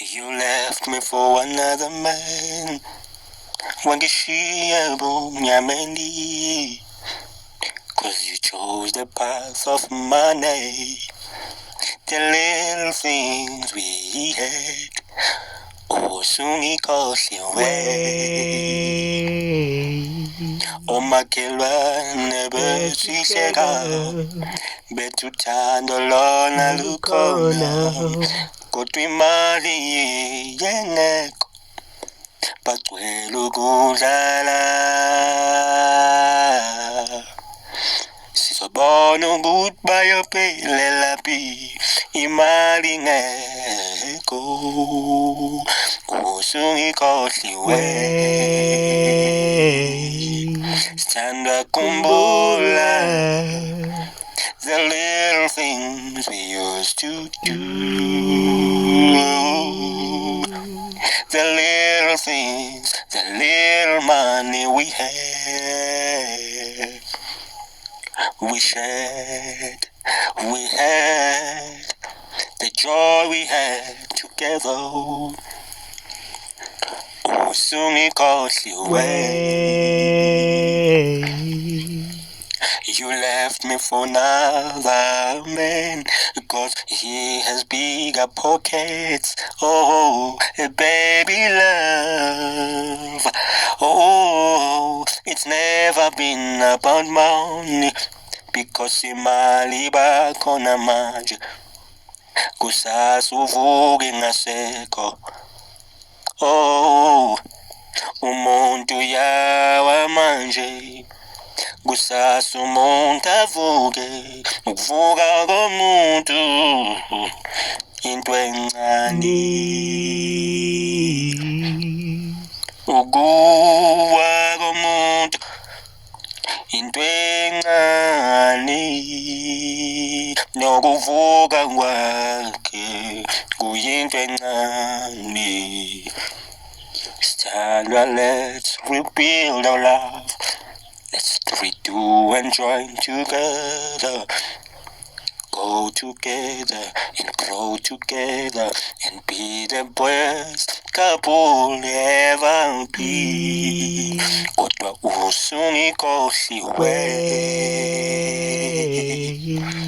You left me for another man. Wangishiya bunyameni. Cause you chose the path of money. The little things we had. Oh, sungikhohliwe. Omakhelwane besihleka. Bethuthando lona lukhona. Kodwa imali yengekho. Bagcwele ukudlala. Sizobona ukuthi bayophelela phi. Imali ngekho. Usungikhohliwe. Sithandwa khumbula the little things we used to do. The little things, the little money we had. We shared, we had the joy we had together. Usungikhohliwe. You left me for another man, because he has bigger pockets. Oh, baby love. Oh, it's never been about money, because imali bakhona manje. Kusasa uvuke ngasekho. Oh, umuntu yawa manje. Kusasa umuntu avuke. Ukuvuka komuntu into encane. Ukuwa komuntu into encane. Nokuvuka kwakhe kuyinto encane. Sithandwa, let's rebuild our love. Let's redo and join together. Go together and grow together and be the best couple ever be. Kodwa usungikhohliwe.